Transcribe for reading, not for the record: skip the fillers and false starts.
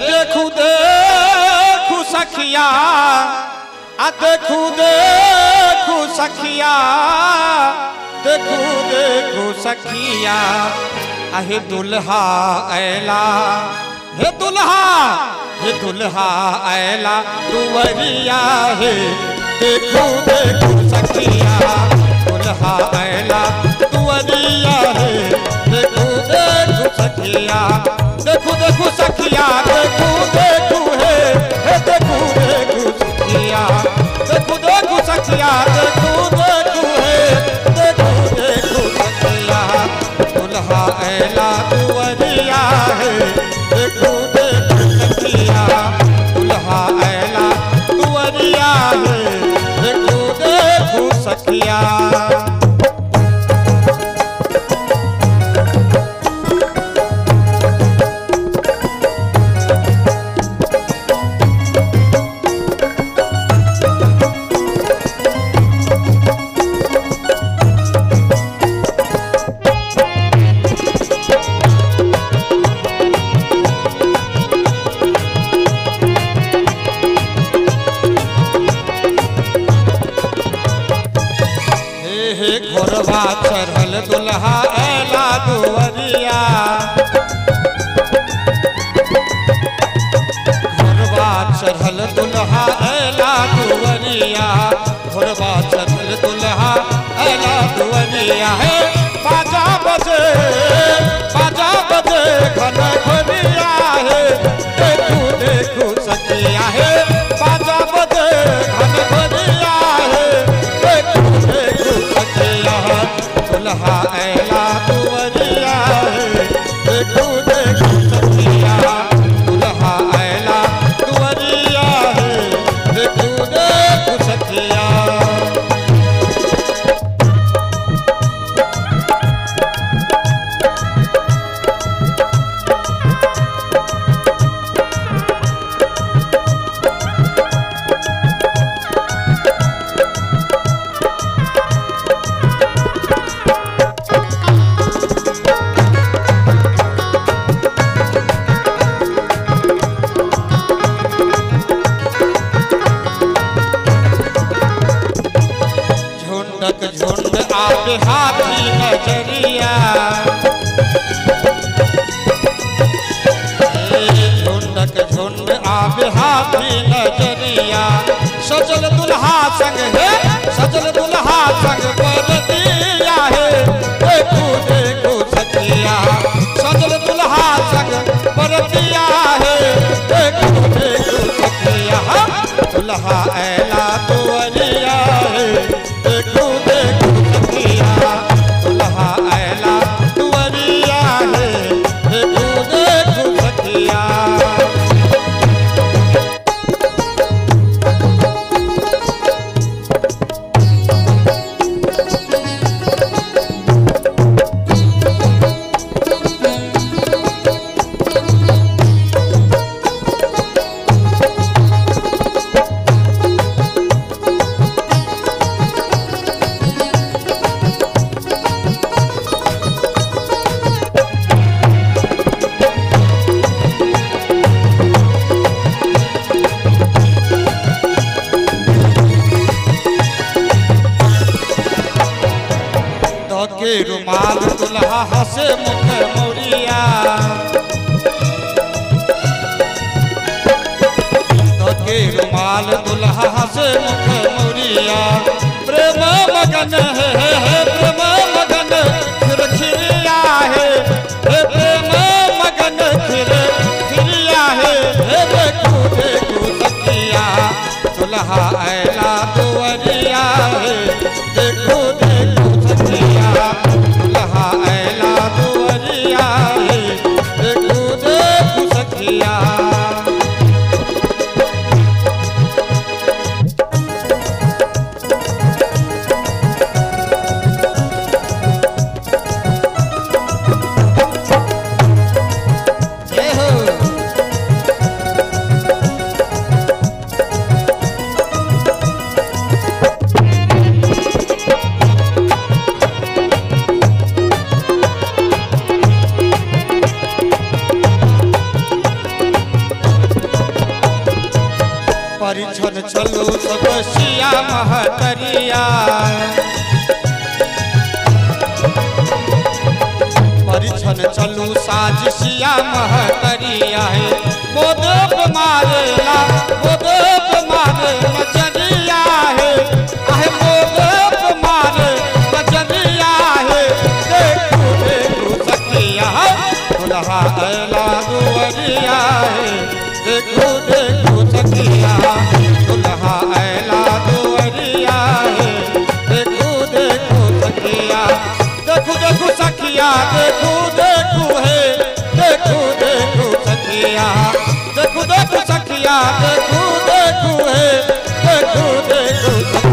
देखू देखू सखिया देखू देखू सखिया देखू देखू सखिया हे दुल्हा ऐला हे दुल्हा ऐला दुवरिया है देखू देखू सखिया दुल्हा ऐला दुवरिया है देखू देखू सखिया देखू देखू सखिया देखू देखू है देखू देखू सखिया देखू देखू सखिया देखू देखू है देखू देखू सखिया दुल्हा ऐला दुवरिया है देखू देखू सखिया दुल्हा ऐला दुवरिया है देखू देखू सखिया। घोरवा चढ़ल दुल्हा ऐला दुवरिया घोरवा चढ़ल दुल्हा ऐला दुवरिया घोरवा चढ़ल दुल्हा ऐला दुवरिया है बाजा बजे घन घरिया है देखू देखू सखिया है बाजा बजे घन घरिया है देखू देखू सखिया दुल्हा ऐला दुवरिया है देखू देखू सखिया दुल्हा ऐला दुवरिया है देखू देखू सखिया। झुंड आवे हाथी नजरिया झुंड आवे हाथी नजरिया सजल दुल्हा संग है सजल दुल्हा संग बरतिया है देखू देखू सखिया सजल दुल्हा संग बरतिया है देखू देखू सखिया दुल्हा ऐला दुवरिया है देखू देखू सखिया दुल्हा ऐला दुवरिया है देखू देखू सखिया। के रुमाल दुल्हा हंसे मुख मोरिया के रुमाल दुल्हा हंसे मुख मोरिया प्रेम मगन है प्रेम मगन खिरखिरिया है प्रेम मगन खिरखिरिया है देखू देखू सखिया दुल्हा ऐला दुवरिया है देखू देखू सखिया दुल्हा ऐला दुवरिया है देखू देखू सखिया। परिछन चलू सब सिया महतरिया परिछन चलू साज सिया महतरिया है मोदक मारेला नजरिया है आहे मोदक मारे नजरिया है देखू देखू सखिया दुल्हा आला दुवरिया है देखू देखू सखिया दुल्हा आला दुवरिया है देखू देखू सखिया देखू देखू सखिया देखू देखू है देखू देखू सखिया देखू देखू सखिया देखू देखू है देखू देखू